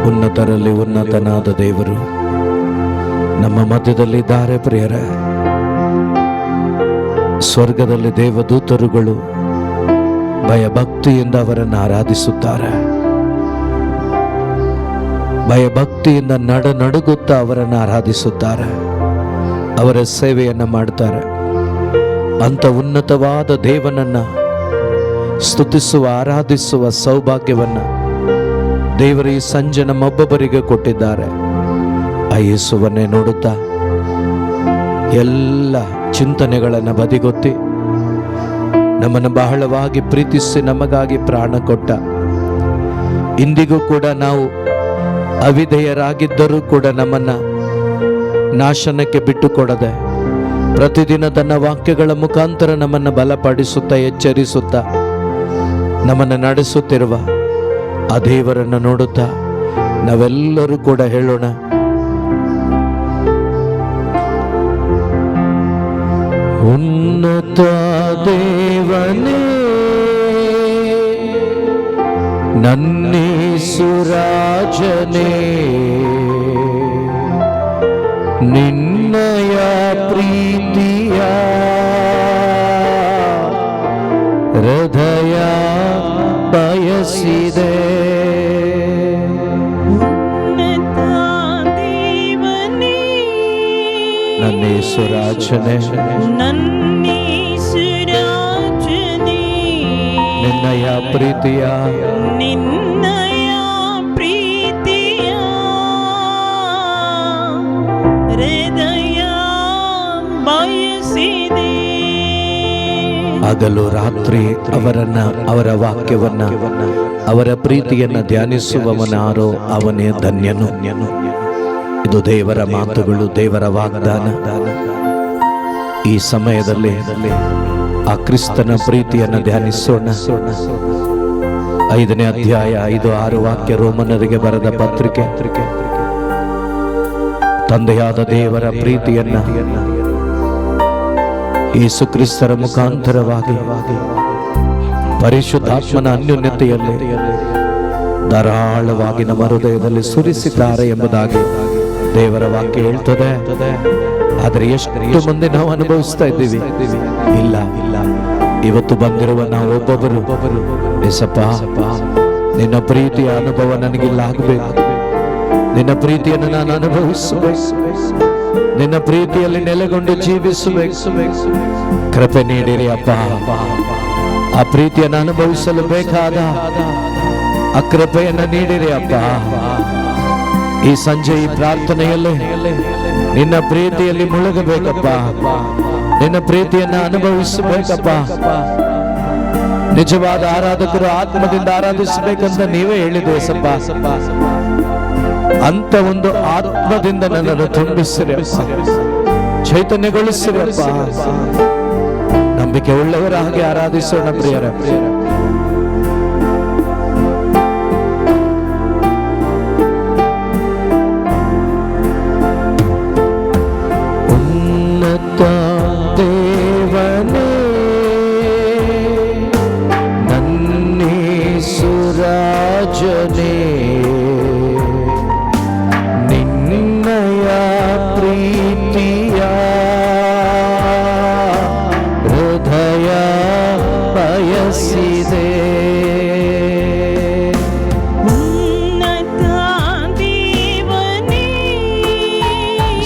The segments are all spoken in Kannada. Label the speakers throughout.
Speaker 1: ಉನ್ನತರಲ್ಲಿ ಉನ್ನತನಾದ ದೇವರು ನಮ್ಮ ಮಧ್ಯದಲ್ಲಿದ್ದಾರೆ ಪ್ರಿಯರ. ಸ್ವರ್ಗದಲ್ಲಿ ದೇವದೂತರುಗಳು ಭಯಭಕ್ತಿಯಿಂದ ಅವರನ್ನು ಆರಾಧಿಸುತ್ತಾರೆ. ಭಯಭಕ್ತಿಯಿಂದ ನಡುಗುತ್ತಾ ಅವರನ್ನು ಆರಾಧಿಸುತ್ತಾರೆ, ಅವರ ಸೇವೆಯನ್ನು ಮಾಡ್ತಾರೆ. ಅಂತ ಉನ್ನತವಾದ ದೇವನನ್ನು ಸ್ತುತಿಸುವ ಆರಾಧಿಸುವ ಸೌಭಾಗ್ಯವನ್ನು ದೇವರು ಈ ಸಂಜೆ ನಮ್ಮೊಬ್ಬೊಬ್ಬರಿಗೆ ಕೊಟ್ಟಿದ್ದಾರೆ. ಆ ಯೇಸುವನ್ನೇ ನೋಡುತ್ತಾ ಎಲ್ಲ ಚಿಂತನೆಗಳನ್ನು ಬದಿಗೊತ್ತಿ ನಮ್ಮನ್ನು ಬಹಳವಾಗಿ ಪ್ರೀತಿಸಿ ನಮಗಾಗಿ ಪ್ರಾಣ ಕೊಟ್ಟ, ಇಂದಿಗೂ ಕೂಡ ನಾವು ಅವಿಧೇಯರಾಗಿದ್ದರೂ ಕೂಡ ನಮ್ಮನ್ನು ನಾಶನಕ್ಕೆ ಬಿಟ್ಟುಕೊಡದೆ ಪ್ರತಿದಿನ ತನ್ನ ವಾಕ್ಯಗಳ ಮುಖಾಂತರ ನಮ್ಮನ್ನು ಬಲಪಡಿಸುತ್ತಾ ಎಚ್ಚರಿಸುತ್ತಾ ನಮ್ಮನ್ನು ನಡೆಸುತ್ತಿರುವ ಆ ದೇವರನ್ನು ನೋಡುತ್ತಾ ನಾವೆಲ್ಲರೂ ಕೂಡ ಹೇಳೋಣ, ಉನ್ನತ ದೇವನೇ ನನ್ನೇಸುರಾಜನೇ, ನಿನ್ನಯ ಪ್ರೀತಿಯ ಹೃದಯ ಬಯಸಿದೆ. ನನ್ನೇಸುರಾಜನೇ ನಿನ್ನಯ ಪ್ರೀತಿಯ
Speaker 2: ಹೃದಯ ಬಯಸಿದೆ.
Speaker 1: ಹಗಲು ರಾತ್ರಿ ಅವರ ವಾಕ್ಯವನ್ನ ಅವರ ಪ್ರೀತಿಯನ್ನ ಧ್ಯಾನಿಸುವವನಾರೋ ಅವನೇ ಧನ್ಯನು. ಇದು ದೇವರ ಮಾತುಗಳು, ದೇವರ ವಾಗ್ದಾನ. ಈ ಸಮಯದಲ್ಲಿ ಆ ಕ್ರಿಸ್ತನ ಪ್ರೀತಿಯನ್ನು ಧ್ಯಾನಿಸೋಣ. 5ನೇ ಅಧ್ಯಾಯ 5-6 ವಾಕ್ಯ, ರೋಮನರಿಗೆ ಬರೆದ ಪತ್ರಿಕೆ. ತಂದೆಯಾದ ದೇವರ ಪ್ರೀತಿಯನ್ನ ಯೇಸು ಕ್ರಿಸ್ತರ ಮುಖಾಂತರವಾಗಿ ಪರಿಶುದ್ಧಾತ್ಮನ ಅನ್ಯೋನ್ಯತೆಯಲ್ಲಿ ಧಾರಾಳವಾಗಿ ನಮ್ಮ ಹೃದಯದಲ್ಲಿ ಸುರಿಸಿದ್ದಾರೆ ಎಂಬುದಾಗಿ ದೇವರ ವಾಕ್ಯ ಹೇಳ್ತದೆ. ಆದರೆ ಎಷ್ಟು ಮಂದಿ ನಾವು ಅನುಭವಿಸ್ತಾ ಇದ್ದೀವಿ? ಇಲ್ಲ. ಇವತ್ತು ಬಂದಿರುವ ನಾವು ಒಬ್ಬೊಬ್ಬರು ಏಸಪ್ಪ, ನಿನ್ನ ಪ್ರೀತಿಯ ಅನುಭವ ನನಗಿಲ್ಲ ಆಗಬೇಕು, ನಿನ್ನ ಪ್ರೀತಿಯನ್ನು ನಾನು ಅನುಭವಿಸಬೇಕು, ನಿನ್ನ ಪ್ರೀತಿಯಲ್ಲಿ ನೆಲೆಗೊಂಡು ಜೀವಿಸಬೇಕು, ಕೃಪೆ ನೀಡಿರಿ ಅಪ್ಪ. ಆ ಪ್ರೀತಿಯನ್ನು ಅನುಭವಿಸಲು ಬೇಕಾದ ಆ ಕೃಪೆಯನ್ನು ನೀಡಿರಿ ಅಪ್ಪ. ಈ ಸಂಜೆ ಈ ಪ್ರಾರ್ಥನೆಯಲ್ಲಿ ನಿನ್ನ ಪ್ರೀತಿಯಲ್ಲಿ ಮುಳುಗಬೇಕಪ್ಪ, ನಿನ್ನ ಪ್ರೀತಿಯನ್ನು ಅನುಭವಿಸಬೇಕಪ್ಪ. ನಿಜವಾದ ಆರಾಧಕರು ಆತ್ಮದಿಂದ ಆರಾಧಿಸಬೇಕಂತ ನೀವೇ ಹೇಳಿದೆ ಸಪ್ಪ. ಅಂತ ಒಂದು ಆತ್ಮದಿಂದ ನನ್ನನ್ನು ತುಂಬಿಸಿರಿ ಅಪ್ಪ, ಚೈತನ್ಯಗೊಳಿಸಿರಿ ಅಪ್ಪ. ನಂಬಿಕೆ ಉಳ್ಳವರ ಹಾಗೆ ಆರಾಧಿಸೋಣ ಪ್ರಿಯರ. ಉನ್ನತ ದೇವನೇ ನನ್ನೇಸುರಾಜನೇ, ನಿನ್ನಯ ಪ್ರೀತಿಯ ಹೃದಯ ಬಯಸಿದೆ.
Speaker 2: ಉನ್ನತ ದೇವನೇ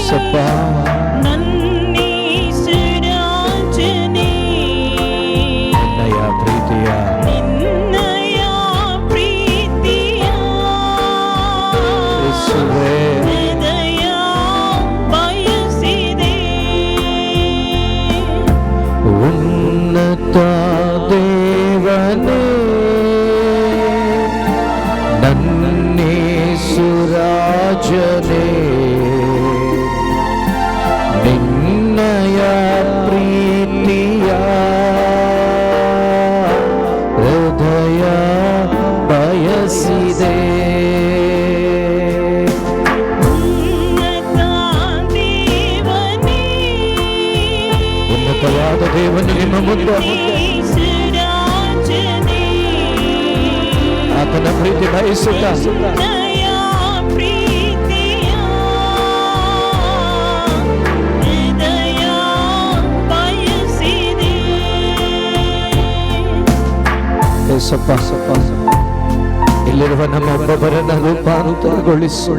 Speaker 1: ಸಪ್ಪ
Speaker 2: ನನ್ನೇಸುರಾಜನೇ,
Speaker 1: ನಿನ್ನಯ ಪ್ರೀತಿಯ
Speaker 2: ನಿನ್ನಯ ಪ್ರೀತಿಯ
Speaker 1: ಯೇಸುವೇ,
Speaker 2: ಹೃದಯ ಬಯಸಿದೆ.
Speaker 1: ಉನ್ನತ ದೇವನೇ ನನ್ನೇಸುರಾಜನೇ, ನಿನ್ನಯ ಪ್ರೀತಿಯ ಹೃದಯ ಬಯಸಿದೆ.
Speaker 2: ಉನ್ನತ ದೇವನೇ
Speaker 1: ಉನ್ನತವಾದ ದೇವನು ನಿಮ್ಮ ಮುಂದೆ
Speaker 2: ಯೇಸುರಾಜನೇ,
Speaker 1: ಆತನ ಪ್ರೀತಿ ಬಯಸುತ್ತ
Speaker 2: ನಿನ್ನಯ
Speaker 1: ಸಪ್ಪ ಇಲ್ಲಿರುವ ನಮ್ಮ ಒಬ್ಬೊಬ್ಬರನ್ನ ರೂಪಾಂತರಗೊಳಿಸು.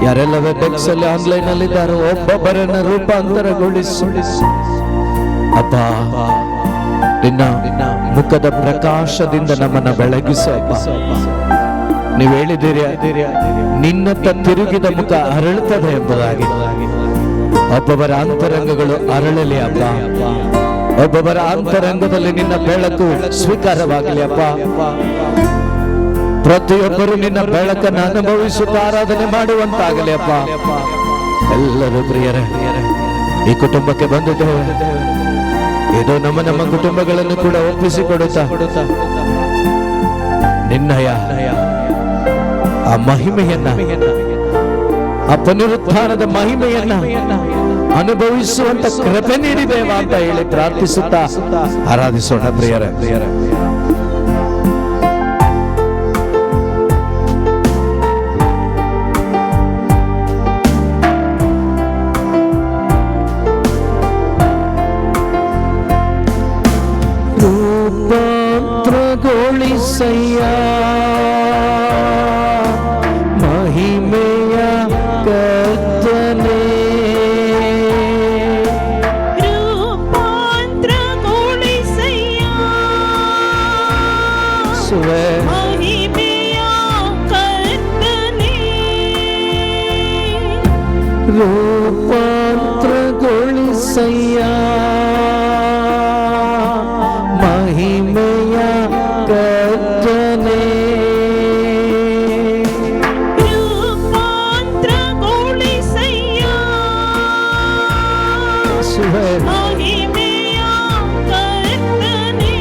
Speaker 1: ಯಾರೆಲ್ಲ ವೆಬ್ಎಕ್ಸ್ ಅಲ್ಲಿ ಆನ್ಲೈನ್ ಅಲ್ಲಿ ಇದ್ದಾರೋ ಒಬ್ಬೊಬ್ಬರನ್ನ ರೂಪಾಂತರಗೊಳಿಸು ಅಪ್ಪ. ನಿನ್ನ ಮುಖದ ಪ್ರಕಾಶದಿಂದ ನಮ್ಮನ್ನ ಬೆಳಗಿಸು ಅಪ್ಪ. ನೀವು ಹೇಳಿದ್ದೀರಿ ನಿನ್ನತ್ತ ತಿರುಗಿದ ಮುಖ ಅರಳುತ್ತದೆ ಎಂಬುದಾಗಿ. ಒಬ್ಬೊಬ್ಬರ ಅಂತರಂಗಗಳು ಅರಳಲಿ ಅಪ್ಪ. ಒಬ್ಬೊಬ್ಬರ ಅಂತರಂಗದಲ್ಲಿ ನಿನ್ನ ಬೆಳಕು ಸ್ವೀಕಾರವಾಗಲಿ ಅಪ್ಪ. ಪ್ರತಿಯೊಬ್ಬರು ನಿನ್ನ ಬೆಳಕನ್ನು ಅನುಭವಿಸುತ್ತ ಆರಾಧನೆ ಮಾಡುವಂತಾಗಲಿ ಅಪ್ಪ. ಎಲ್ಲರೂ ಪ್ರಿಯರೇ, ಈ ಕುಟುಂಬಕ್ಕೆ ಬಂದಿದ್ದೇವೆ. ಇದು ನಮ್ಮ ಕುಟುಂಬಗಳನ್ನು ಕೂಡ ಒಪ್ಪಿಸಿಕೊಡುತ್ತಾ ನಿನ್ನಯ ಆ ಮಹಿಮೆಯನ್ನ, ಆ ಪುನರುತ್ಥಾನದ ಮಹಿಮೆಯನ್ನ ಅನುಭವಿಸುವಂತ ಕೃಪೆ ನೀಡಿದೇವ ಅಂತ ಹೇಳಿ ಪ್ರಾರ್ಥಿಸುತ್ತಾ ಆರಾಧಿಸೋಣ ಪ್ರಿಯರೇ. ರೂಪಾಂತರಗೊಳಿಸಯ್ಯ ಮಹಿಮೆಯ ಕರ್ತನೇ.
Speaker 2: ರೂಪಾಂತರಗೊಳಿಸಯ್ಯ ಮಹಿಮೆಯ ಕರ್ತನೇ.
Speaker 1: ರೂಪಾಂತರಗೊಳಿಸಯ್ಯ ಮಹಿಮೆಯ ಕರ್ತನೇ.
Speaker 2: ರೂಪಾಂತರಗೊಳಿಸಯ್ಯ ಮಹಿಮೆಯ ಕರ್ತನೇ.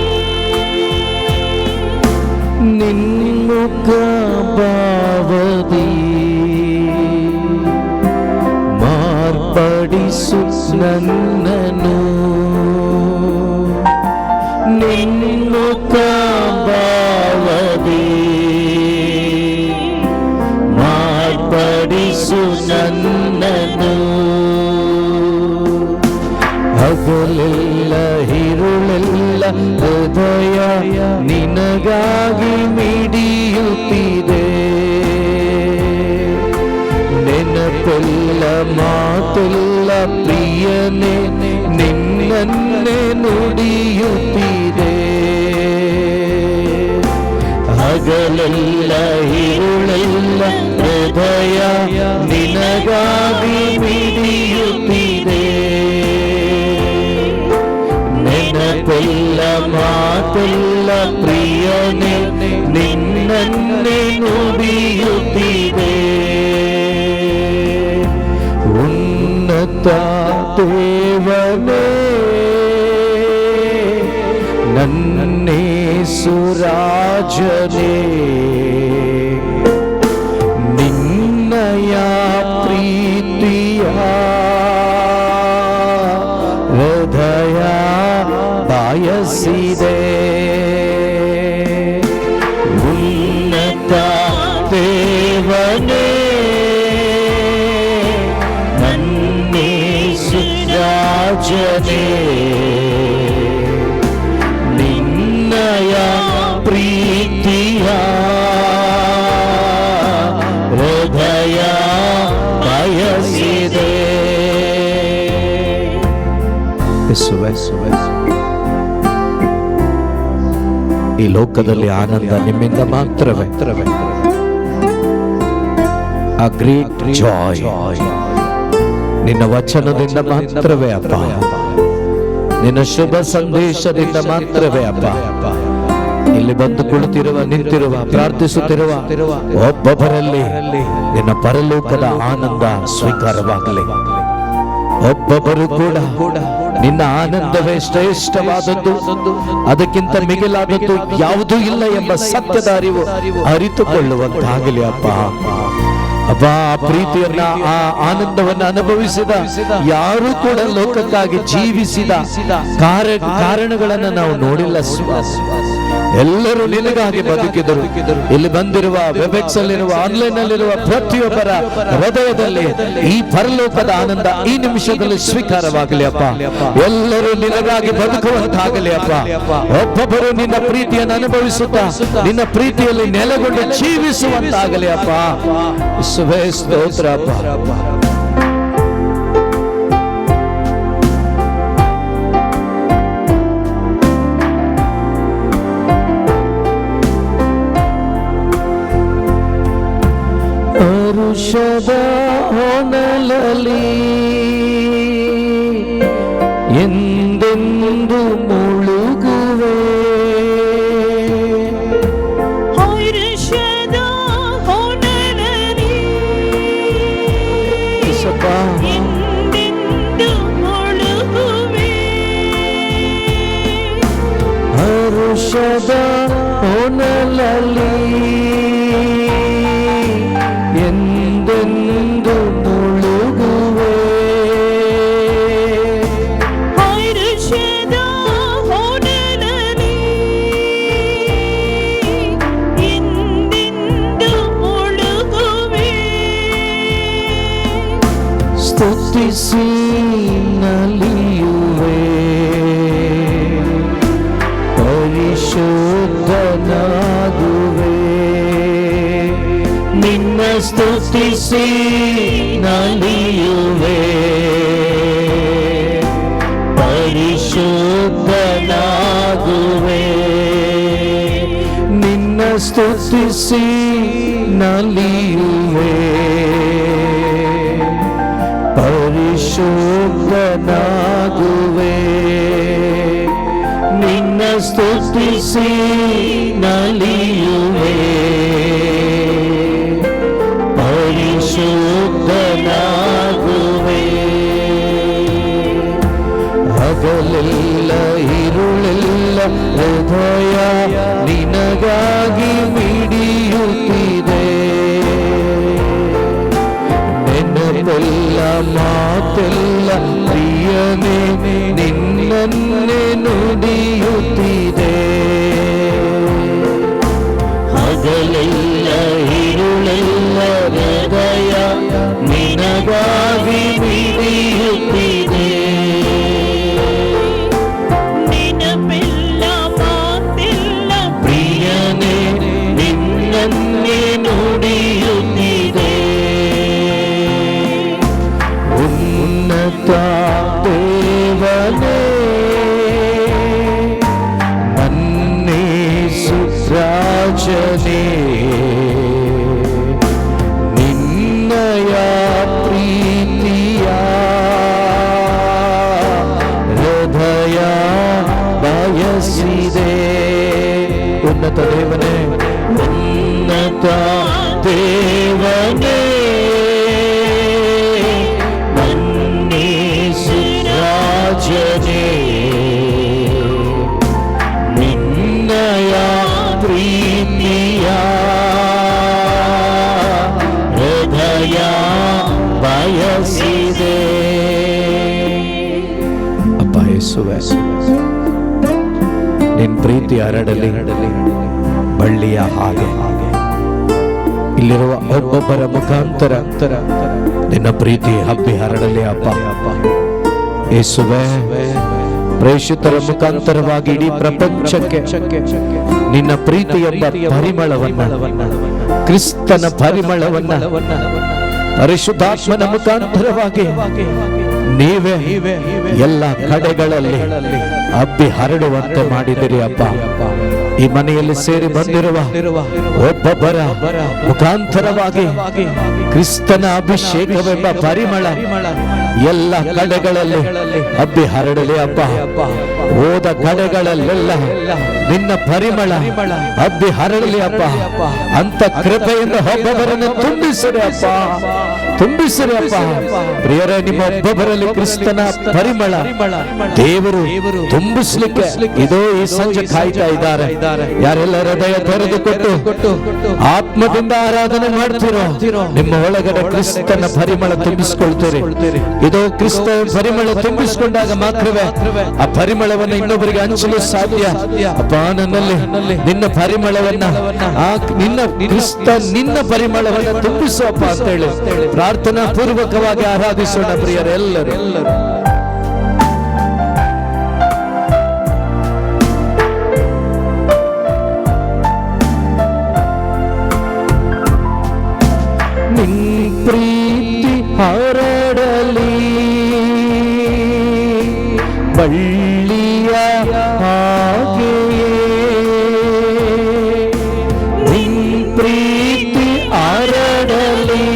Speaker 1: ನಿನ್ಮುಖ ಭಾವದಿ ಮಾರ್ಪಡಿಸು ನನ್ನನು. ನಿನ್ಮುಖ ಭಾವದಿ ಮಾರ್ಪಡಿಸು ನನ್ನನು. ಹಗಲೆಲ್ಲ ಹಿರುಳೆಲ್ಲ ಹೃದಯ ನಿನಗಾಗಿ ಮಿಡಿಯುತ್ತಿದೆ. ನೆನಪೆಲ್ಲ ಮಾತೆಲ್ಲ ಪ್ರಿಯನೇ ನಿನ್ನನ್ನೇ ನುಡಿಯುತ್ತಿದೆ. ಹಗಲೆಲ್ಲ ಹಿರುಳೆಲ್ಲ ಹೃದಯ ನಿನಗಾಗಿ ಮಿಡಿಯುತ್ತಿದೆ. ನೆನಪೆಲ್ಲ ಮಾತೆಲ್ಲ ಪ್ರಿಯನೇ ನಿನ್ನನ್ನೇ ನುಡಿಯುತ್ತಿದೆ. ಉನ್ನತ ದೇವನೇ ನನ್ನೇಸುರಾಜನೇ, ನಿನ್ನಯ ಪ್ರೀತಿಯ ಹೃದಯ ಬಯಸಿದೆ. ಉನ್ನತ ದೇವನೇ ನನ್ನೇಸುರಾಜನೇ, ನಿನ್ನಯ ಪ್ರೀತಿಯ ಹೃದಯ ಬಯಸಿದೆ. ಈ ಲೋಕದಲ್ಲಿ ಆನಂದ ನಿಮ್ಮಿಂದ ಮಾತ್ರವೇ. ಆ ಗ್ರೇಟ್ ಜಾಯ್ ನಿನ್ನ ವಚನದಿಂದ ಮಾತ್ರವೇ ಅಪ್ಪ. ನಿನ್ನ ಶುಭ ಸಂದೇಶದಿಂದ ಮಾತ್ರವೇ ಅಪ್ಪ. ಇಲ್ಲಿ ಬಂದು ಕುಳಿತಿರುವ, ನಿಂತಿರುವ, ಪ್ರಾರ್ಥಿಸುತ್ತಿರುವ ಒಬ್ಬೊಬ್ಬರಲ್ಲಿ ನಿನ್ನ ಪರಲೋಕದ ಆನಂದ ಸ್ವೀಕಾರವಾಗಲಿ. ಒಬ್ಬೊಬ್ಬರು ಕೂಡ ನಿನ್ನ ಆನಂದವೇ ಶ್ರೇಷ್ಠವಾದದ್ದು, ಅದಕ್ಕಿಂತ ಮಿಗಿಲಾದದ್ದು ಯಾವುದೂ ಇಲ್ಲ ಎಂಬ ಸತ್ಯದ ಅರಿವು ಅರಿತುಕೊಳ್ಳುವಂತಾಗಲಿ ಅಪ್ಪ. ಅಪ್ಪ, ಆ ಪ್ರೀತಿಯನ್ನ, ಆ ಆನಂದವನ್ನ ಅನುಭವಿಸಿದ ಯಾರು ಕೂಡ ಲೋಕಕ್ಕಾಗಿ ಜೀವಿಸಿದ ಕಾರಣಗಳನ್ನ ನಾವು ನೋಡಿಲ್ಲ ಸ್ವಾಮಿ. ಎಲ್ಲರೂ ನಿನಗಾಗಿ ಬದುಕಿದರು. ಇಲ್ಲಿ ಬಂದಿರುವ ವೆಬೆಕ್ಸ್ ಅಲ್ಲಿರುವ, ಆನ್ಲೈನ್ ಅಲ್ಲಿರುವ ಪ್ರತಿಯೊಬ್ಬರ ಹೃದಯದಲ್ಲಿ ಈ ಪರಲೋಕದ ಆನಂದ ಈ ನಿಮಿಷದಲ್ಲಿ ಸ್ವೀಕಾರವಾಗಲಿ ಅಪ್ಪ. ಎಲ್ಲರೂ ನಿನಗಾಗಿ ಬದುಕುವಂತಾಗಲಿ ಅಪ್ಪ. ಒಬ್ಬೊಬ್ಬರು ನಿನ್ನ ಪ್ರೀತಿಯನ್ನು ಅನುಭವಿಸುತ್ತಾ ನಿನ್ನ ಪ್ರೀತಿಯಲ್ಲಿ ನೆಲೆಗೊಂಡು ಜೀವಿಸುವಂತಾಗಲಿ ಅಪ್ಪ. ಯೇಸುವೇ ಸ್ತೋತ್ರ ಅಪ್ಪ. ಹರುಷದ ಹೊನಲಲ್ಲಿ ಎಂದೆಂದು ಮುಳುಗುವೆ,
Speaker 2: ಹರುಷದ ಹೊನಲಲ್ಲಿ ಎಂದೆಂದು ಮುಳುಗುವೆ,
Speaker 1: ಹರುಷದ ಹೊನಲಲ್ಲಿ ಎಂದೆಂದು ಮುಳುಗುವೆ,
Speaker 2: ಹರುಷದ ಹೊನಲಲ್ಲಿ ಎಂದೆಂದು ಮುಳುಗುವೆ,
Speaker 1: ಸ್ತುತಿಸಿ ನಲಿಯುವೆ, ಪರಿಶುದ್ಧನಾಗುವೆ, ನಿನ್ನ ಸ್ತುತಿಸಿ ನಲಿಯುವೆ, ಪರಿಶುದ್ಧನಾಗುವೆ, ನಿನ್ನ ಸ್ತುತಿಸಿ ನಲಿಯುವೆ, ಪರಿಶುದ್ಧನಾಗುವೆ, ನಿನ್ನ ಸ್ತುತಿಸಿ ನಲಿಯುವೆ, ಪರಿಶುದ್ಧನಾಗುವೆ. ಹಗಲೆಲ್ಲ ಇರುಳೆಲ್ಲ ಹೃದಯ ನಿನಗಾಗಿ ಮಿಡಿಯುತ್ತಿದೆ, ನೆನಪೆಲ್ಲ ಮಾತೆಲ್ಲ ಪ್ರಿಯನೇ ನಿನ್ನನ್ನೇ ನುಡಿಯುತ್ತಿದೆ, ಹಗಲೆಲ್ಲ ಇರುಳೆಲ್ಲ ಹೃದಯ ನಿನಗಾಗಿ ಮಿಡಿಯುತ್ತಿದೆ,
Speaker 2: ನೆನಪೆಲ್ಲ ಮಾತೆಲ್ಲ
Speaker 1: ಪ್ರಿಯನೇ ನಿನ್ನನ್ನೇ ನುಡಿಯುತ್ತಿದೆ, ಉನ್ನತ ದೇವನೇ ನನ್ನೇಸುರಾಜನೇ, ನಿನ್ನಯ ಪ್ರೀತಿಯ ಹೃದಯ ಬಯಸಿದೆ. ಉನ್ನತ ದೇವನೇ, ಉನ್ನತ ದೇವನೇ ನನ್ನೇಸುರಾಜನೇ, ನಿನ್ನಯ ಪ್ರೀತಿಯ ಹೃದಯ ಬಯಸಿದೆ. ಅಪ್ಪ ಯೇಸುವೇ, ನಿನ್ನ ಪ್ರೀತಿ ಹರಡಲಿ ಬಳ್ಳಿಯ ಹಾಗೆ. ಇಲ್ಲಿರುವ ಒಬ್ಬೊಬ್ಬರ ಮುಖಾಂತರ ನಿನ್ನ ಪ್ರೀತಿ ಹಬ್ಬಿ ಹರಡಲಿ ಅಪ್ಪ. ಯೇಸುವೇ, ಪ್ರೇಷಿತರ ಮುಖಾಂತರವಾಗಿ ಇಡೀ ಪ್ರಪಂಚಕ್ಕೆ ನಿನ್ನ ಪ್ರೀತಿ ಎಂಬ ಪರಿಮಳವನ್ನ, ಕ್ರಿಸ್ತನ ಪರಿಮಳವನ್ನ ಪರಿಶುದ್ಧಾತ್ಮನ ಮುಖಾಂತರವಾಗಿ ನೀವೇ ಎಲ್ಲ ಕಡೆಗಳಲ್ಲಿ ಹಬ್ಬಿ ಹರಡುವಂತೆ ಮಾಡಿದಿರಿ ಅಪ್ಪ. ಈ ಮನೆಯಲ್ಲಿ ಸೇರಿ ಬಂದಿರುವ ಒಬ್ಬೊಬ್ಬರ ಮುಖಾಂತರವಾಗಿ ಕ್ರಿಸ್ತನ ಅಭಿಷೇಕವೆಂಬ ಪರಿಮಳ ಎಲ್ಲ ಕಡೆಗಳಲ್ಲಿ ಹಬ್ಬಿ ಹರಡಲಿ ಅಪ್ಪ. ಹೋದ ಕಡೆಗಳಲ್ಲೆಲ್ಲ ನಿನ್ನ ಪರಿಮಳ ಹಬ್ಬಿ ಹರಡಲಿ ಅಪ್ಪ. ಅಂತ ಕೃಪೆಯಿಂದ ಒಬ್ಬೊಬ್ಬರನ್ನು ತುಂಬಿಸಿರಿ ಅಪ್ಪ, ತುಂಬಿಸಿರಿ ಅಪ್ಪ. ಪ್ರಿಯರೇ, ನಿಮ್ಮ ಒಬ್ಬೊಬ್ಬರಲ್ಲಿ ಕ್ರಿಸ್ತನ ಪರಿಮಳ ದೇವರು ತುಂಬಿಸ್ಲಿಕ್ಕೆ ಇದೋ ಈ ಸಂಜೆ ಕಾಯ್ತಾ ಇದ್ದಾರೆ. ಯಾರೆಲ್ಲ ಹೃದಯ ತೆರೆದುಕೊಟ್ಟು ಆತ್ಮದಿಂದ ಆರಾಧನೆ ಮಾಡ್ತಿರೋ ನಿಮ್ಮ ಒಳಗಡೆ ಕ್ರಿಸ್ತನ ಪರಿಮಳ ತುಂಬಿಸಿಕೊಳ್ತೀರಿ. ಇದು ಕ್ರಿಸ್ತ ಪರಿಮಳ ತುಂಬಿಸಿಕೊಂಡಾಗ ಮಾತ್ರವೇ ಆ ಪರಿಮಳವನ್ನು ಇನ್ನೊಬ್ಬರಿಗೆ ಹಂಚಲು ಸಾಧ್ಯ. ಅಪ್ಪ, ನನ್ನಲ್ಲಿ ನಿನ್ನ ಪರಿಮಳವನ್ನ, ನಿನ್ನ ಪರಿಮಳವನ್ನ ತುಂಬಿಸುವಪ್ಪ ಅಂತ ಹೇಳಿ ಪ್ರಾರ್ಥನಾ ಪೂರ್ವಕವಾಗಿ ಆರಾಧಿಸೋಣ ಪ್ರಿಯರೆಲ್ಲರೂ. ಪ್ರೀತಿ ಹರಡಲಿ ಬಳ್ಳಿಯ ಹಾಗೆಯೇ, ನಿನ್ ಪ್ರೀತಿ ಹರಡಲಿ.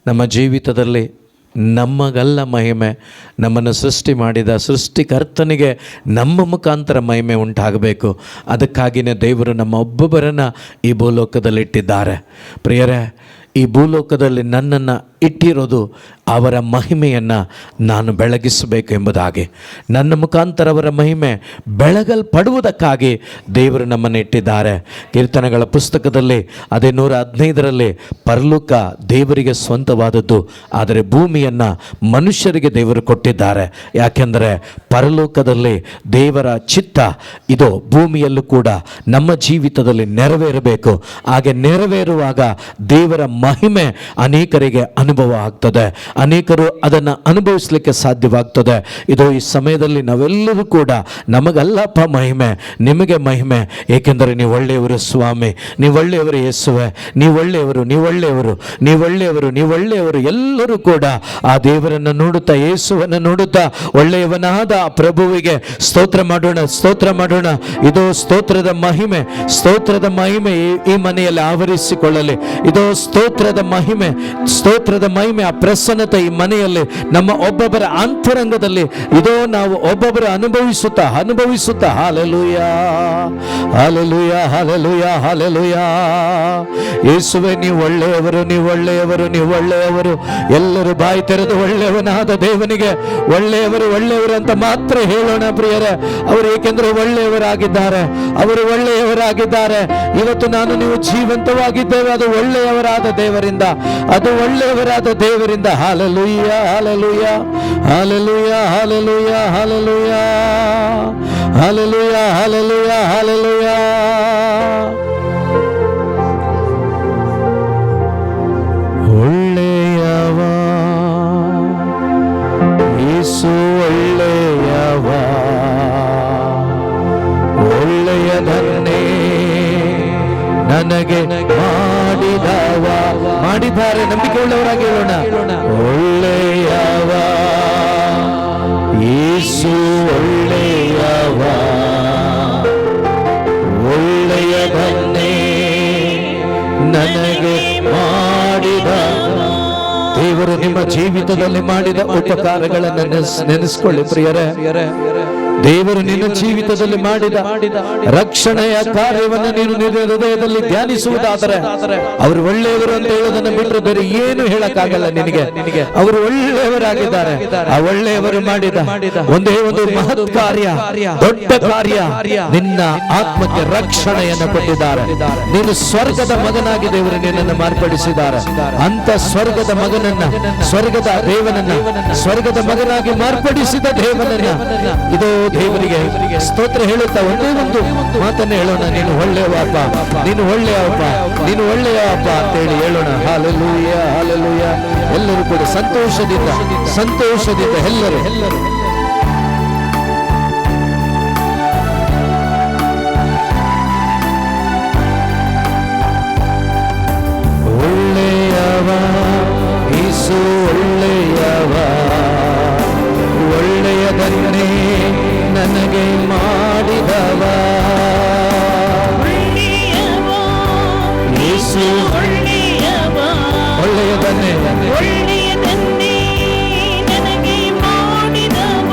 Speaker 1: ನಮ್ಮ ಜೀವಿತದಲ್ಲಿ ನಮಗಲ್ಲ ಮಹಿಮೆ, ನಮ್ಮನ್ನು ಸೃಷ್ಟಿ ಮಾಡಿದ ಸೃಷ್ಟಿಕರ್ತನಿಗೆ ನಮ್ಮ ಮುಖಾಂತರ ಮಹಿಮೆ ಉಂಟಾಗಬೇಕು. ಅದಕ್ಕಾಗಿಯೇ ದೇವರು ನಮ್ಮ ಒಬ್ಬೊಬ್ಬರನ್ನು ಈ ಭೂಲೋಕದಲ್ಲಿಟ್ಟಿದ್ದಾರೆ. ಪ್ರಿಯರೇ, ಈ ಭೂಲೋಕದಲ್ಲಿ ನನ್ನನ್ನು ಇಟ್ಟಿರೋದು ಅವರ ಮಹಿಮೆಯನ್ನು ನಾನು ಬೆಳಗಿಸಬೇಕು ಎಂಬುದಾಗಿ, ನನ್ನ ಮುಖಾಂತರ ಅವರ ಮಹಿಮೆ ಬೆಳಗಲ್ಪಡುವುದಕ್ಕಾಗಿ ದೇವರು ನಮ್ಮನ್ನು ಇಟ್ಟಿದ್ದಾರೆ. ಕೀರ್ತನೆಗಳ ಪುಸ್ತಕದಲ್ಲಿ ಅದೇ 115ರಲ್ಲಿ ಪರಲೋಕ ದೇವರಿಗೆ ಸ್ವಂತವಾದದ್ದು, ಆದರೆ ಭೂಮಿಯನ್ನು ಮನುಷ್ಯರಿಗೆ ದೇವರು ಕೊಟ್ಟಿದ್ದಾರೆ. ಯಾಕೆಂದರೆ ಪರಲೋಕದಲ್ಲಿ ದೇವರ ಚಿತ್ತ ಇದು ಭೂಮಿಯಲ್ಲೂ ಕೂಡ ನಮ್ಮ ಜೀವಿತದಲ್ಲಿ ನೆರವೇರಬೇಕು. ಹಾಗೆ ನೆರವೇರುವಾಗ ದೇವರ ಮಹಿಮೆ ಅನೇಕರಿಗೆ ಅನುಭವ ಆಗ್ತದೆ, ಅನೇಕರು ಅದನ್ನು ಅನುಭವಿಸಲಿಕ್ಕೆ ಸಾಧ್ಯವಾಗ್ತದೆ. ಇದು ಈ ಸಮಯದಲ್ಲಿ ನಾವೆಲ್ಲರೂ ಕೂಡ ನಮಗಲ್ಲಪ್ಪ ಮಹಿಮೆ, ನಿಮಗೆ ಮಹಿಮೆ. ಏಕೆಂದರೆ ನೀವು ಒಳ್ಳೆಯವರು ಸ್ವಾಮಿ, ನೀವು ಒಳ್ಳೆಯವರು ಯೇಸುವೆ, ನೀವು ಒಳ್ಳೆಯವರು, ನೀವು ಒಳ್ಳೆಯವರು, ನೀವು ಒಳ್ಳೆಯವರು, ನೀವು ಒಳ್ಳೆಯವರು. ಎಲ್ಲರೂ ಕೂಡ ಆ ದೇವರನ್ನು ನೋಡುತ್ತಾ, ಯೇಸುವನ್ನು ನೋಡುತ್ತಾ ಒಳ್ಳೆಯವನಾದ ಪ್ರಭುವಿಗೆ ಸ್ತೋತ್ರ ಮಾಡೋಣ, ಸ್ತೋತ್ರ ಮಾಡೋಣ. ಇದು ಸ್ತೋತ್ರದ ಮಹಿಮೆ, ಸ್ತೋತ್ರದ ಮಹಿಮೆ ಈ ಮನೆಯಲ್ಲಿ ಆವರಿಸಿಕೊಳ್ಳಲಿ. ಇದು ಸ್ತೋತ್ರದ ಮಹಿಮೆ, ಸ್ತೋತ್ರದ ಮಹಿಮೆ, ಆ ಪ್ರಸನ್ನತೆ ಈ ಮನೆಯಲ್ಲಿ ನಮ್ಮ ಒಬ್ಬೊಬ್ಬರ ಅಂತರಂಗದಲ್ಲಿ ಇದೋ ನಾವು ಒಬ್ಬೊಬ್ಬರು ಅನುಭವಿಸುತ್ತಾ ಹಲ್ಲೆಲೂಯಾ, ಹಲ್ಲೆಲೂಯಾ, ಹಲ್ಲೆಲೂಯಾ, ಹಲ್ಲೆಲೂಯಾ. ಯೇಸುವೆ, ನೀವು ಒಳ್ಳೆಯವರು, ನೀವು ಒಳ್ಳೆಯವರು, ನೀವು ಒಳ್ಳೆಯವರು. ಎಲ್ಲರೂ ಬಾಯಿ ತೆರೆದು ಒಳ್ಳೆಯವನಾದ ದೇವನಿಗೆ ಒಳ್ಳೆಯವರು, ಒಳ್ಳೆಯವರು ಅಂತ ಮಾತ್ರ ಹೇಳೋಣ ಪ್ರಿಯರೇ. ಅವರು ಏಕೆಂದರೆ ಒಳ್ಳೆಯವರಾಗಿದ್ದಾರೆ, ಅವರು ಒಳ್ಳೆಯವರಾಗಿದ್ದಾರೆ. ಇವತ್ತು ನಾನು ನೀವು ಜೀವಂತವಾಗಿದ್ದೇವೆ, ಅದು ಒಳ್ಳೆಯವರಾದ ದೇವರಿಂದ, ಅದು ಒಳ್ಳೆಯವರಾದ ದೇವರಿಂದ. Hallelujah, hallelujah, hallelujah, hallelujah, hallelujah, hallelujah, hallelujah, hallelujah. ಒಳ್ಳೆಯವ ಯೇಸು, ಒಳ್ಳೆಯವ, ಒಳ್ಳೆಯದನ್ನೇ ನನಗೆ ಮಾಡಿದ್ದಾರೆ. ನಂಬಿಕೆ ಉಳ್ಳವರಾಗಿ ಹೇಳೋಣ, ಒಳ್ಳೆಯವ ಯೇಸು, ಒಳ್ಳೆಯವ, ಒಳ್ಳೆಯದನ್ನೇ ನನಗೆ ಮಾಡಿದ ದೇವರು. ನಿಮ್ಮ ಜೀವಿತದಲ್ಲಿ ಮಾಡಿದ ಉಪಕಾರಗಳನ್ನು ನೆನೆಸ್ಕೊಳ್ಳಿ ಪ್ರಿಯರೇ. ದೇವರು ನಿನ್ನ ಜೀವಿತದಲ್ಲಿ ಮಾಡಿದ ರಕ್ಷಣೆಯ ಕಾರ್ಯವನ್ನು ನೀನು ನಿನ್ನ ಹೃದಯದಲ್ಲಿ ಧ್ಯಾನಿಸುವುದಾದರೆ, ಅವರು ಒಳ್ಳೆಯವರು ಅಂತ ಹೇಳೋದನ್ನು ಬಿಟ್ಟರೆ ಬೇರೆ ಏನು ಹೇಳಕ್ಕಾಗಲ್ಲ ನಿನಗೆ. ಅವರು ಒಳ್ಳೆಯವರಾಗಿದ್ದಾರೆ. ಆ ಒಳ್ಳೆಯವರು ಮಾಡಿದ ಒಂದೇ ಒಂದು ಮಹತ್ ಕಾರ್ಯ, ದೊಡ್ಡ ಕಾರ್ಯ, ನಿನ್ನ ಆತ್ಮಕ್ಕೆ ರಕ್ಷಣೆಯನ್ನು ಕೊಟ್ಟಿದ್ದಾರೆ. ನೀನು ಸ್ವರ್ಗದ ಮಗನಾಗಿ ದೇವರು ನಿನ್ನನ್ನು ಮಾರ್ಪಡಿಸಿದ್ದಾರೆ. ಅಂತ ಸ್ವರ್ಗದ ಮಗನನ್ನ, ಸ್ವರ್ಗದ ದೇವನನ್ನ, ಸ್ವರ್ಗದ ಮಗನಾಗಿ ಮಾರ್ಪಡಿಸಿದ ದೇವನನ್ನ ಇದು ದೇವರಿಗೆ ಸ್ತೋತ್ರ ಹೇಳುತ್ತಾ ಒಂದೇ ಒಂದು ಮಾತನ್ನು ಹೇಳೋಣ, ನೀನು ಒಳ್ಳೆಯವಪ್ಪ, ನೀನು ಒಳ್ಳೆಯವಪ್ಪ, ನೀನು ಒಳ್ಳೆಯವಪ್ಪ ಅಂತೇಳಿ ಹೇಳೋಣ. Hallelujah, hallelujah. ಎಲ್ಲರೂ ಕೂಡ ಸಂತೋಷದಿಂದ ಎಲ್ಲರೂ ಒಳ್ಳೆಯವ ಯೇಸು, ಒಳ್ಳೆಯವ, ಒಳ್ಳೆಯದನ್ನೇ ನನಗೆ ಮಾಡಿದವ. ಯೇಸು,
Speaker 2: ಒಳ್ಳೆಯದನ್ನೇ ನನಗೆ ಮಾಡಿದವ.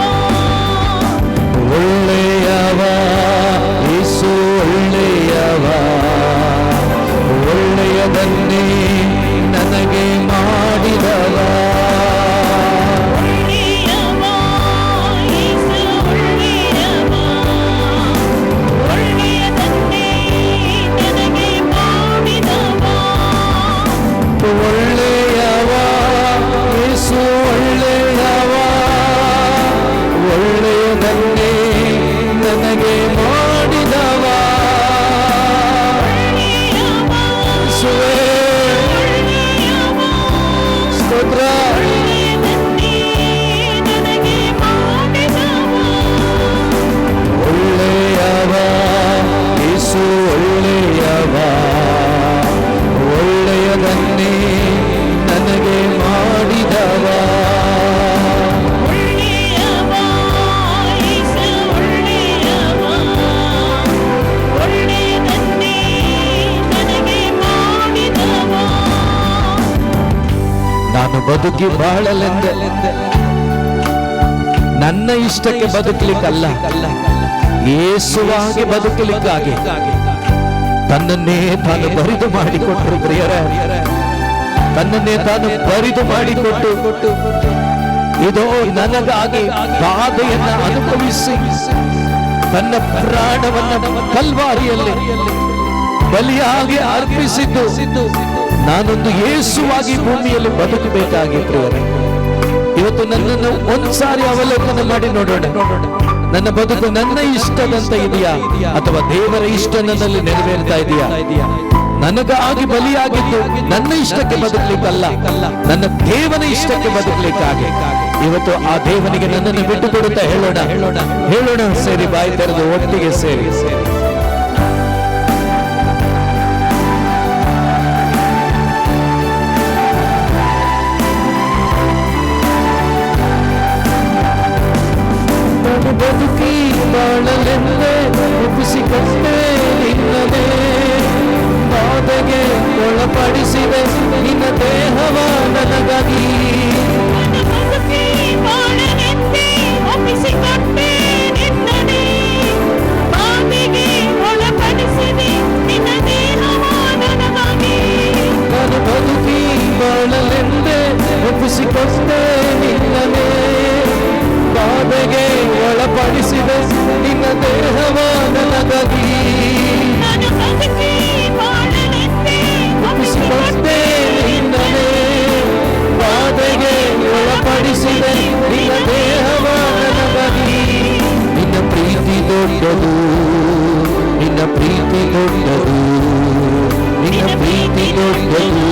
Speaker 1: ನಾನು ಬದುಕಿ ಬಾಳಲೆಂದೆ, ನನ್ನ ಇಷ್ಟಕ್ಕೆ ಬದುಕಲಿಕ್ಕಲ್ಲ, ಯೇಸುವಾಗಿ ಬದುಕಲಿಕ್ಕಾಗಿ ತನ್ನನ್ನೇ ತಾನು ಬರಿದು ಮಾಡಿಕೊಟ್ಟರು ಪ್ರಿಯರೇ. ತನ್ನನ್ನೇ ತಾನು ಬರಿದು ಮಾಡಿಕೊಟ್ಟು ಇದೋ ನನಗಾಗಿ ಬಾಧೆಯನ್ನ ಅನುಭವಿಸಿ ತನ್ನ ಪ್ರಾಣವನ್ನ ಕಲ್ವಾರಿಯಲ್ಲಿ ಬಲಿಯಾಗಿ ಅರ್ಪಿಸಿದ್ದು ನಾನೊಂದು ಯೇಸುವಾಗಿ ಭೂಮಿಯಲ್ಲಿ ಬದುಕಬೇಕಾಗಿ ಪ್ರಿಯರೇ. ಇವತ್ತು ನನ್ನನ್ನು ಒಂದ್ಸಾರಿ ಅವಲೋಕನ ಮಾಡಿ ನೋಡೋಣ. ನನ್ನ ಬದುಕು ನನ್ನ ಇಷ್ಟದಂತ ಇದೆಯಾ ಅಥವಾ ದೇವರ ಇಷ್ಟ ನನ್ನಲ್ಲಿ ನೆರವೇರ್ತಾ ಇದೆಯಾ? ನನಗಾಗಿ ಬಲಿಯಾಗಿದ್ದು ನನ್ನ ಇಷ್ಟಕ್ಕೆ ಬದುಕಲಿಕ್ಕಲ್ಲ, ನನ್ನ ದೇವನ ಇಷ್ಟಕ್ಕೆ ಬದುಕಲಿಕ್ಕಾಗಿ ಇವತ್ತು ಆ ದೇವನಿಗೆ ನನ್ನನ್ನು ಬಿಟ್ಟು ಕೊಡುತ್ತಾ ಹೇಳೋಣ ಸೇರಿ, ಬಾಯಿ ತೆರೆದು ಒಟ್ಟಿಗೆ ಸೇರಿ. ಬದುಕಿ ಬಾಳಲೆಂದೇ ಒಪ್ಪಿಸಿಕೊಂಡೆ ನಿನ್ನದೇ, ಬಾಧೆಗೆ ಒಳಪಡಿಸಿದೆ ನಿನ್ನ ದೇಹವ ನನಗಾಗಿ.
Speaker 2: ಬದುಕಿ ಬಾಳಲೆಂದೇ ಒಪ್ಪಿಸಿಕೊಂಡೆ ನಿನ್ನದೇ, ಬಾಧೆಗೆ ಒಳಪಡಿಸಿದೆ ನಿನ್ನ ದೇಹವ ನನಗಾಗಿ.
Speaker 1: ನಾನು ಬದುಕಿ ಬಾಳಲೆಂದೇ ಒಪ್ಪಿಸಿಕೊಂಡೆ ನಿನ್ನದೇ, ಬಾಧೆಗೆ ಒಳಪಡಿಸಿದೆ ನಿನ್ನ ದೇಹವ ನನಗಾಗಿ.
Speaker 2: ನಾನು ಬದುಕಿ ಬಾಳಲೆಂದೇ
Speaker 1: ಒಪ್ಪಿಸಿಕೊಂಡೆ ನಿನ್ನದೇ, ಬಾಧೆಗೆ ಒಳಪಡಿಸಿದೆ ನಿನ್ನ ದೇಹವ ನನಗಾಗಿ. ನಿನ್ನ ಪ್ರೀತಿ ದೊಡ್ಡದು, ನಿನ್ನ ಪ್ರೀತಿ ದೊಡ್ಡದು, ನಿನ್ನ ಪ್ರೀತಿ ದೊಡ್ಡದು,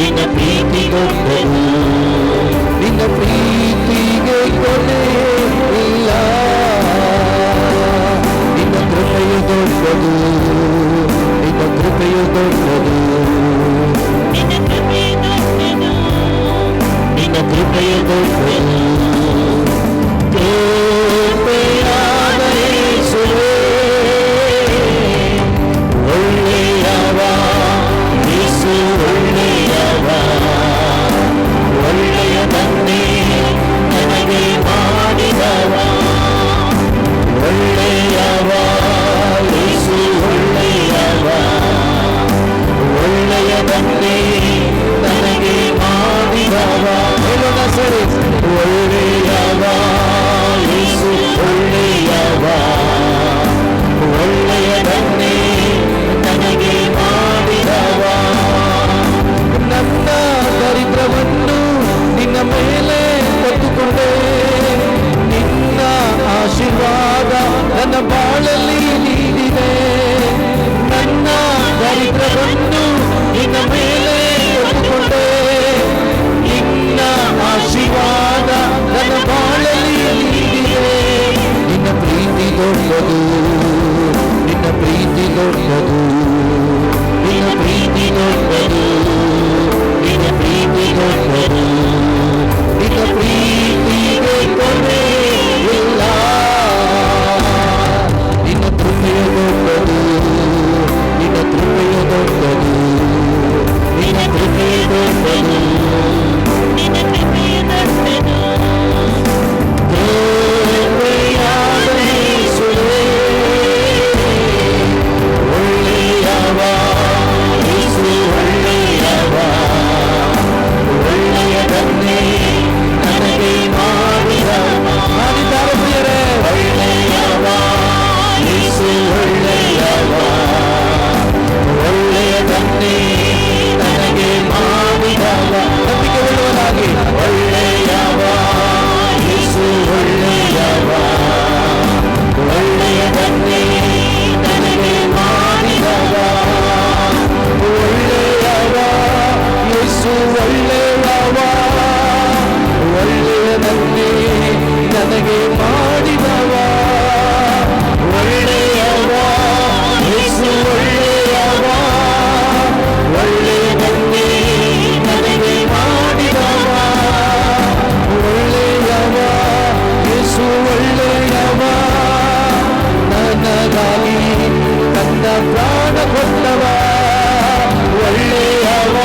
Speaker 1: ನಿನ್ನ ಪ್ರೀತಿ ದೊಡ್ಡದು, ನಿನ್ನ ಪ್ರೀತಿಗೆ ಕೊನೆ ಇಲ್ಲ. ನಿನ್ನ ಕೃಪೆಯು ದೊಡ್ಡದು, ನಿನ್ನ ಕೃಪೆಯು ದೊಡ್ಡದು,
Speaker 2: ನಿನ್ನ ಕೃಪೆ ದೊಡ್ಡದು,
Speaker 1: ನಿನ್ನ ಕೃಪೆಯು ದೊಡ್ಡದು. ಕೃಪೆಯಾದ ಯೇಸುವೇ, ಒಳ್ಳೆಯವ ಯೇಸು, ಒಳ್ಳೆಯವ, ಒಳ್ಳೆಯದನ್ನೇ ನನಗೆ ಮಾಡಿದವ, ಒಳ್ಳೆಯವ ಯೇಸು, ಒಳ್ಳೆಯವ, ಒಳ್ಳೆಯದನ್ನೇ ನನಗೆ ಮಾಡಿದವ. ಹೇಳೋಣ ಸರಿ, ಒಳ್ಳೆಯವ ಯೇಸು, ಒಳ್ಳೆಯವ, ಒಳ್ಳೆಯದನ್ನೇ ನನಗೆ ಮಾಡಿದವ. ನನ್ನ ದರಿದ್ರವನ್ನು ನಿನ್ನ ಮೇಲೆ ಹೊತ್ತುಕೊಂಡೆ, ನಿನ್ನ ಆಶೀರ್ವಾದ ನನ್ನ ಬಾಳಲ್ಲಿ ನೀಡಿದೆ. ನನ್ನ ದರಿದ್ರವನ್ನು ನಿನ್ನ ಮೇಲೆ ಹೊತ್ತುಕೊಂಡೆ, ನಿನ್ನ ಆಶೀರ್ವಾದ ನನ್ನ ಬಾಳಲ್ಲಿ ನೀಡಿದೆ. ನಿನ್ನ ಪ್ರೀತಿ ದೊಡ್ಡದು, ನಿನ್ನ ಪ್ರೀತಿ ದೊಡ್ಡದು, ನಿನ್ನ ಪ್ರೀತಿ ದೊಡ್ಡದು, ನಿನ್ನ ಪ್ರೀತಿ ದೊಡ್ಡದು, ನಿನ್ನ ಪ್ರೀತಿಗೆ ಕೊನೆ ಇಲ್ಲ. ನಿನ್ನ ಕೃಪೆಯು ದೊಡ್ಡದು, ನಿನ್ನ ಕೃಪೆಯು ದೊಡ್ಡದು, ನಿನ್ನ ಕೃಪೆಯು ದೊಡ್ಡದು,
Speaker 2: ನಿನ್ನ ಕೃಪೆ ದೊಡ್ಡದು.
Speaker 1: ಕೃಪೆಯಾದ ಯೇಸುವೇ, ಒಳ್ಳೆಯವ ಯೇಸು, ಒಳ್ಳೆಯವ, ಒಳ್ಳೆಯದನ್ನೇ ನನಗೆ ಮಾಡಿದ್ದಾರೆ ಪ್ರಿಯರೇ. ಒಳ್ಳೆಯವ ಯೇಸು, ಒಳ್ಳೆಯವ, ಒಳ್ಳೆಯದನ್ನೇ ನನಗೆ ಮಾಡಿದವ. ನಂಬಿಕೆ ಉಳ್ಳವನಾಗಿ, ಒಳ್ಳೆಯವ ಯೇಸು, ಒಳ್ಳೆಯವ, ಒಳ್ಳೆಯದನ್ನೇ ನನಗೆ ಮಾಡಿದವ. ಒಳ್ಳೆಯವ ಯೇಸು, ಒಳ್ಳೆಯವ, ಒಳ್ಳೆಯದನ್ನೇ ನನಗೆ ಮಾಡಿದವ. ಒಳ್ಳೆಯವ ಯೇಸು, ಒಳ್ಳೆಯವ, ಒಳ್ಳೆಯದನ್ನೇ ನನಗೆ ಮಾಡಿದವ. ಒಳ್ಳೆಯವ ಯೇಸು, ಒಳ್ಳೆಯವ, ನನಗಾಗಿ ತನ್ನ ಪ್ರಾಣ ಕೊಟ್ಟವ. ಒಳ್ಳೆಯವ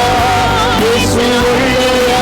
Speaker 1: ಯೇಸು, ಒಳ್ಳೆಯವ,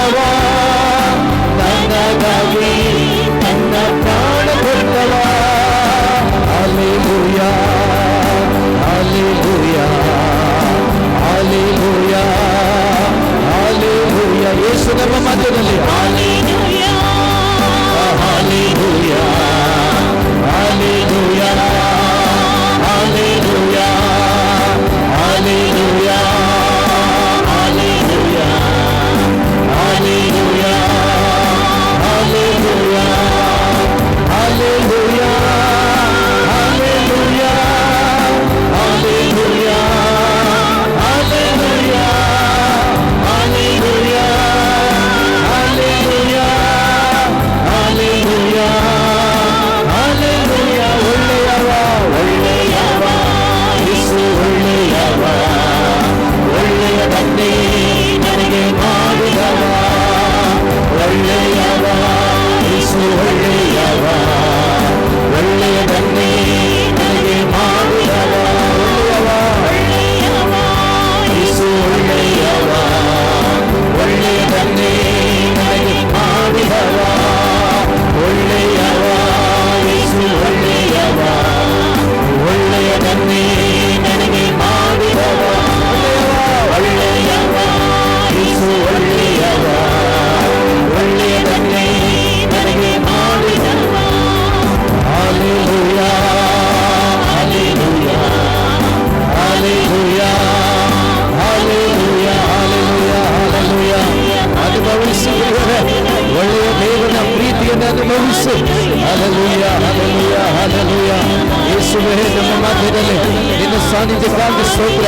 Speaker 1: ಇರುವುದಕ್ಕಾಗಿ ಸ್ತೋತ್ರ,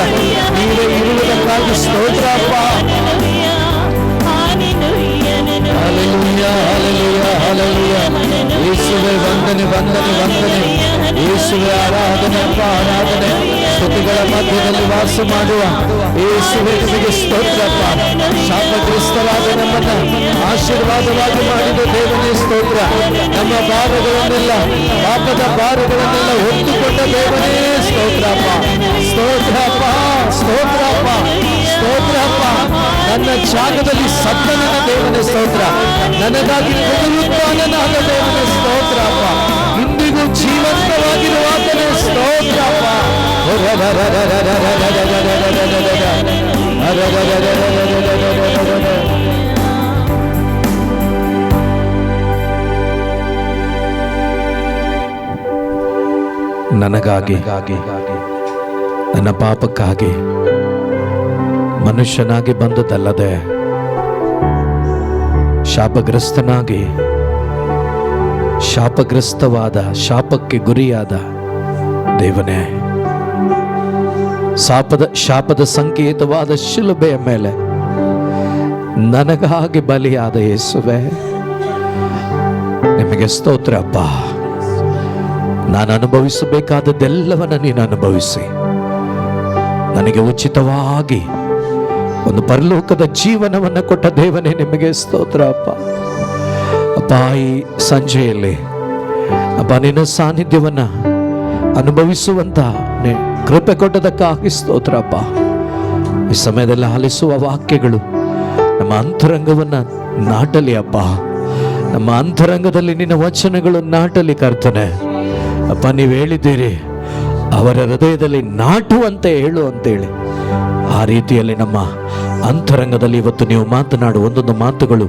Speaker 1: ನೀವೇ ಇರುವುದಕ್ಕಾಗಿ ಸ್ತೋತ್ರ ಅಪ್ಪ. Hallelujah, hallelujah, hallelujah. ಯೇಸುವೇ ವಂದನೆ, ವಂದನೆ, ವಂದನೆ. ಯೇಸುವೇ ಆರಾಧನೆ ಅಪ್ಪ, ಆರಾಧನೆ. ಸ್ತುತಿಗಳ ಮಧ್ಯದಲ್ಲಿ ವಾಸ ಮಾಡುವ ಯೇಸುವೇ ನಿಮಗೆ ಸ್ತೋತ್ರಪ್ಪ. ಶಾಪಗ್ರಸ್ತರಾದ ನಮ್ಮನ್ನ ಆಶೀರ್ವಾದವಾಗಿ ಮಾಡಿದ ದೇವನೇ ಸ್ತೋತ್ರ. ನಮ್ಮ ಭಾರಗಳನ್ನೆಲ್ಲ, ಪಾಪದ ಭಾರಗಳನ್ನೆಲ್ಲ ಹೊತ್ತುಕೊಂಡ ದೇವನೇ ಸ್ತೋತ್ರಪ್ಪ. ಸ್ತೋತ್ರಪ್ಪ, ಸ್ತೋತ್ರಪ್ಪ, ಸ್ತೋತ್ರಪ್ಪ. ನನ್ನ ಜಾಗದಲ್ಲಿ ಸತ್ತ ನನ್ನ ದೇವನೇ ಸ್ತೋತ್ರ. ನನಗಾಗಿ ಪುನರುತ್ಥಾನನಾದ ದೇವನೇ ಸ್ತೋತ್ರಪ್ಪ. ಇಂದಿಗೂ ಜೀವಂತವಾಗಿರುವಾತನೇ ಸ್ತೋತ್ರಪ್ಪ. ನನಗಾಗಿ, ನನ್ನ ಪಾಪಕ್ಕಾಗಿ ಮನುಷ್ಯನಾಗಿ ಬಂದದಲ್ಲದೆ ಶಾಪಗ್ರಸ್ತನಾಗಿ, ಶಾಪಗ್ರಸ್ತವಾದ, ಶಾಪಕ್ಕೆ ಗುರಿಯಾದ ದೇವನೇ, ಶಾಪದ ಸಂಕೇತವಾದ ಶಿಲುಬೆಯ ಮೇಲೆ ನನಗಾಗಿ ಬಲಿಯಾದ ಯೇಸುವೆ ನಿಮಗೆ ಸ್ತೋತ್ರ ಅಪ್ಪ. ನಾನು ಅನುಭವಿಸಬೇಕಾದದ್ದೆಲ್ಲವನ್ನ ನೀನು ಅನುಭವಿಸಿ ನನಗೆ ಉಚಿತವಾಗಿ ಒಂದು ಪರಲೋಕದ ಜೀವನವನ್ನು ಕೊಟ್ಟ ದೇವನೇ ನಿಮಗೆ ಸ್ತೋತ್ರ ಅಪ್ಪ. ಅಪ್ಪ, ಈ ಸಂಜೆಯಲ್ಲಿ ಅಪ್ಪ ನಿನ್ನ ಸಾನ್ನಿಧ್ಯವನ್ನ ಅನುಭವಿಸುವಂತ ಕೃಪೆ ಕೊಟ್ಟದಕ್ಕಾಗಿ ಸ್ತೋತ್ರ ಅಪ್ಪ. ಈ ಸಮಯದಲ್ಲಿ ಆಲಿಸುವ ವಾಕ್ಯಗಳು ನಮ್ಮ ಅಂತರಂಗವನ್ನ ನಾಟಲಿ ಅಪ್ಪ. ನಮ್ಮ ಅಂತರಂಗದಲ್ಲಿ ನಿನ್ನ ವಚನಗಳು ನಾಟಲಿ ಕರ್ತನೆ ಅಪ್ಪ. ನೀವು ಹೇಳಿದ್ದೀರಿ ಅವರ ಹೃದಯದಲ್ಲಿ ನಾಟುವಂತೆ ಹೇಳು ಅಂತೇಳಿ. ಆ ರೀತಿಯಲ್ಲಿ ನಮ್ಮ ಅಂತರಂಗದಲ್ಲಿ ಇವತ್ತು ನೀವು ಮಾತನಾಡುವ ಒಂದೊಂದು ಮಾತುಗಳು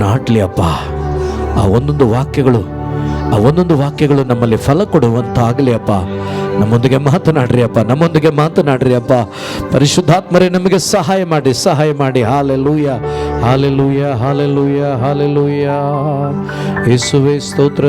Speaker 1: ನಾಟ್ಲಿ ಅಪ್ಪ. ಆ ಒಂದೊಂದು ವಾಕ್ಯಗಳು ನಮ್ಮಲ್ಲಿ ಫಲ ಕೊಡುವಂತಾಗಲಿ ಅಪ್ಪ. ನಮ್ಮೊಂದಿಗೆ ಮಾತನಾಡ್ರಿ ಅಪ್ಪ, ನಮ್ಮೊಂದಿಗೆ ಮಾತನಾಡ್ರಿ ಅಪ್ಪ. ಪರಿಶುದ್ಧಾತ್ಮರೇ ನಮಗೆ ಸಹಾಯ ಮಾಡಿ. Hallelujah, hallelujah, hallelujah, hallelujah. ಯೇಸುವೇ ಸ್ತೋತ್ರ.